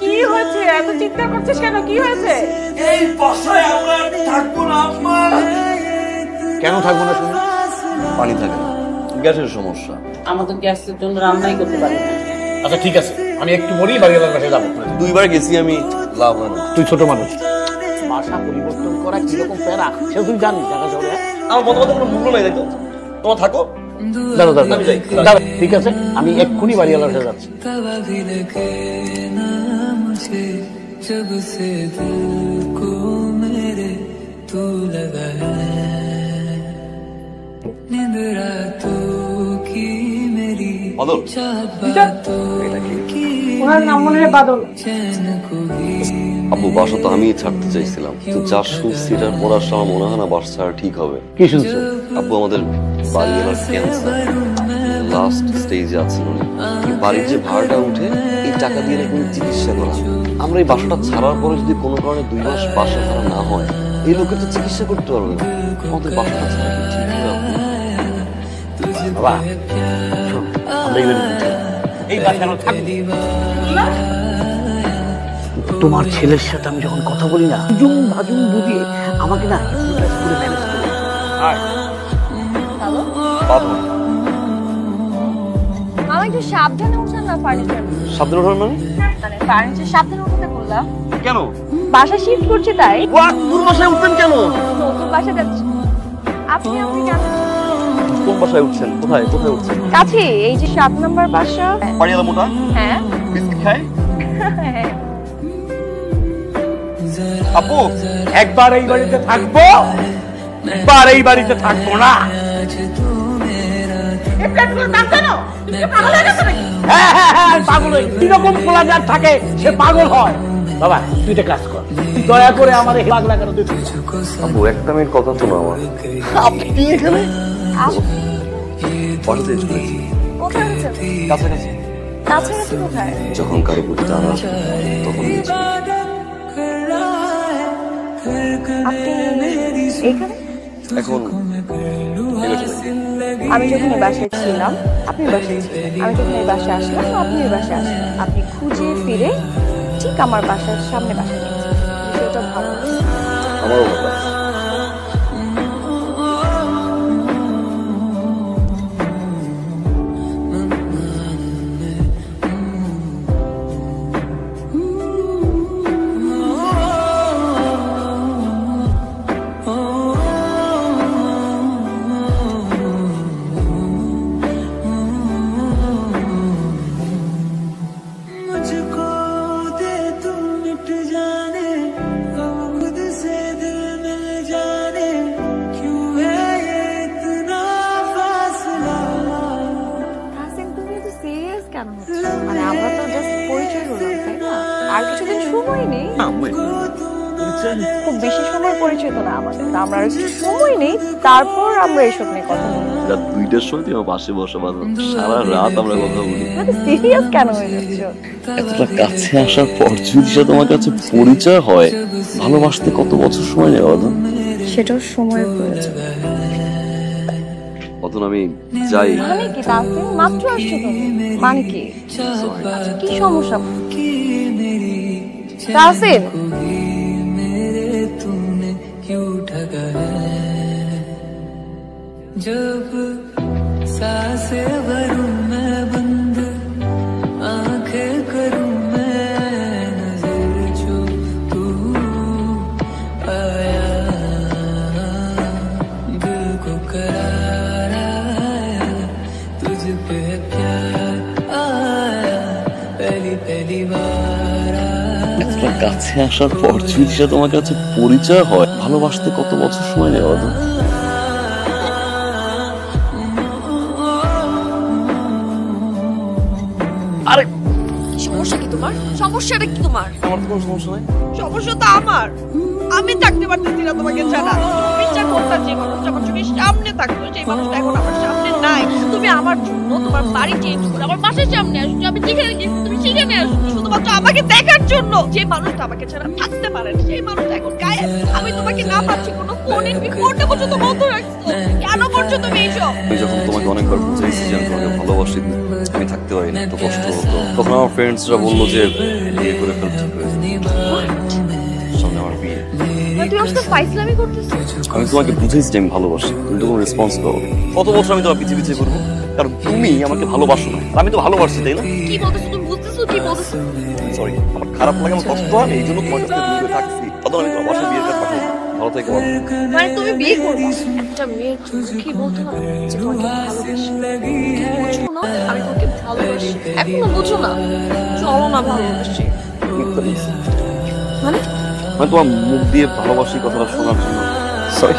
কি হয়েছে? এত চিৎকার করছিস কেন? কি হয়েছে? এই বাসায় আমরা থাকবো না আম্মা। কেন থাকবো না শুনি? পানি থাকে না, গ্যাসের সমস্যা। আমরা তো গ্যাসের জন্য রান্নাই করতে পারি না। আচ্ছা ঠিক আছে, আমি একটু পরেই বাড়িওয়ালার কাছে যাবো। 2 বার গেছি আমি, লাভ হয় না। তুই ছোট মানুষ, বাসা পরিবর্তন করা কিরকম প্যারা সে তুই জানিস। ঢাকা শহরে আমার মতামত কোনো মূল্য নাই, দেখো তোমার থাকো। দাঁড়া দাঁড়া, দাঁড়া, ঠিক আছে আমি এক্ষুনি বাড়িওয়ালার কাছে যাচ্ছি। जब से दिल को मेरे तू लगा है, नींद रातों की मेरी ওনার নাম মনে হয় বাদল। আব্বু বাসা তো আমি ছাড়তে চাইছিলাম, তো যা শুনছি এটার পর আসলে আমার মনে হয় না বাসা ছাড়া ঠিক হবে। কি শুনছো? আব্বু আমাদের বাড়িওয়ালার ক্যান্সার লাস্ট স্টেজে আছে, বাড়ির যে ভাড়াটা উঠে এই টাকা দিয়ে নাকি চিকিৎসা করা। আমরা এই বাসাটা ছাড়ার পরে যদি কোনো কারণে 2 মাস বাসা ভাড়া না হয়, এই লোকের তো চিকিৎসা করতে পারবে না। আমাদের বাসাটা ছাড়া কি ঠিক হবে? বাবা শোন, আমরা এই বাসায় থাকবো। তোমার ছেলের সাথে আমি যখন কথা বলি না, জুম ভাজুম বুঝিয়ে আমাকে না করে ম্যানেজ করে। মামা একটু সাবধানে উঠছেন না ফার্নিচার। সাবধানে ওঠার মানে? মানে ফার্নিচার সাবধানে উঠতে বললাম। কেন? বাসা শিফট করছে তাই। কোন বাসায় উঠবেন কেন? নতুন বাসা যাচ্ছে। আপনি কেন? কোন বাসায় উঠছেন? কোথায় কোথায় উঠছেন? কাছে, এই যে 7 নম্বর বাসা। বাড়িওয়ালা মোটা? হ্যাঁ। বিস্কিট খায়? আপু একবার এই বাড়িতে থাকবো, একবার এই বাড়িতে থাকবো না। কিরকম খোলা যার থাকে সে পাগল হয়। বাবা তুই একটা কাজ কর, দয়া করে আমার এই পাগলা কেন দিচ্ছ? আব্বু একটা মেয়ের কথা তো না আমার। আপনি এখানে কোথায় হচ্ছে? কাছাকাছি। কাছাকাছি কোথায়? যখন কারো প্রতি টান আসে তখন আপনি এখানে? এখন আমি যখন এই বাসায় ছিলাম আপনি বাসায় ছিলেন, আমি যখন এই বাসায় আসলাম আপনি এই বাসায় আসলেন। আপনি খুঁজে ফিরে ঠিক আমার বাসার সামনে বাসা নিয়েছেন, সেটা ভালো। আমারও ভালো। মানে আমরা তো জাস্ট পরিচয় হলাম তাই না? আর কিছুদিন সময় নেই, খুব বেশি সময় পরিচয় তো না আমাদের। আমরা আর একটু সময় নেই, তারপর আমরা এইসব নিয়ে কথা বলবো। রাত 2টার সময় তুমি পাশে বসে সারা রাত আমরা কথা বলি। সিরিয়াস কেন হয়ে যাচ্ছ? এতটা কাছে আসার পর যদি সে তোমার কাছে পরিচয় হয়, ভালোবাসতে কত বছর সময় নেই বলো? সেটাও সময়ের প্রয়োজন। অতন আমি যাই। মানে কি তাসিম? মাত্র আসছো তুমি, মানে কি? কি সমস্যা তাসিম? जब सांसें भरूं मैं बंद, आंखें करूं मैं नजर, जो तू आया दिल को करार आया, तुझ पे प्यार आया पहली पहली बार। এতটা কাছে আসার পর যদি সে তোমার কাছে পরিচয় হয়, ভালোবাসতে কত বছর সময় নেই বলো? আরে সমস্যা কি তোমার? সমস্যাটা কি তোমার? আমার তো কোনো সমস্যা নাই। সমস্যা তো আমার। আমি থাকতে পারতেছি না তোমাকে ছাড়া। বিচার করতে যে মানুষটা আমার চোখের সামনে থাকতো, সেই মানুষটা এখন আমার সামনে নাই। তুমি আমার জন্য তোমার বাড়ি চেঞ্জ করে আমার বাসার সামনে আসছো, আমি যেখানে গেছি তুমি সেখানে আসছো শুধুমাত্র আমাকে দেখার জন্য। যে মানুষটা আমাকে ছাড়া থাকতে পারে না, সেই মানুষটা এখন গায়ে। আমি তোমাকে না পাচ্ছি, কোনো ফোন পর্যন্ত বন্ধ রাখছো। কেন করছো তুমি এইসব? আমি যখন তোমাকে অনেকবার বুঝাইছি যে আমি তোমাকে ভালোবাসি, আমি থাকতে পারি না, তো কষ্ট হতো, তখন আমার ফ্রেন্ডসরা বললো যে বিয়ে করে ফেল, ঠিক হয়ে যাবে। সামনে আমার বিয়ে। মানে তুই আমার সাথে ফাইজলামি করতেছিস? আমি তোমাকে বুঝাইছি যে আমি ভালোবাসি, তুমি তো কোনো রেসপন্স করো। কত বছর আমি তোমার পিছিয়ে পিছিয়ে করবো, কারণ তুমি আমাকে ভালোবাসো না, আমি তো ভালোবাসি, তাই না? কি বলতেছো তুমি? বুঝতেছো কি বলতেছো? সরি, আমার খারাপ লাগে, আমার কষ্ট হয়, এই জন্য তোমার কাছে দূরে দূরে থাকছি। তখন আমি তোমার বাসায় বিয়ের কাজ পাঠাই। ভালো থেকে বলো। মানে তুমি বিয়ে করবে? একটা মেয়ের কি বলতে হয় যে তোমাকে ভালোবাসি? বুঝো না আমি তোমাকে ভালোবাসি, এখনো বুঝো না? চলো না ভালোবাসি। মিথ্যা বলছি। মানে মানে তোমার মুখ দিয়ে ভালোবাসি কথাটা শোনার জন্য। সরি।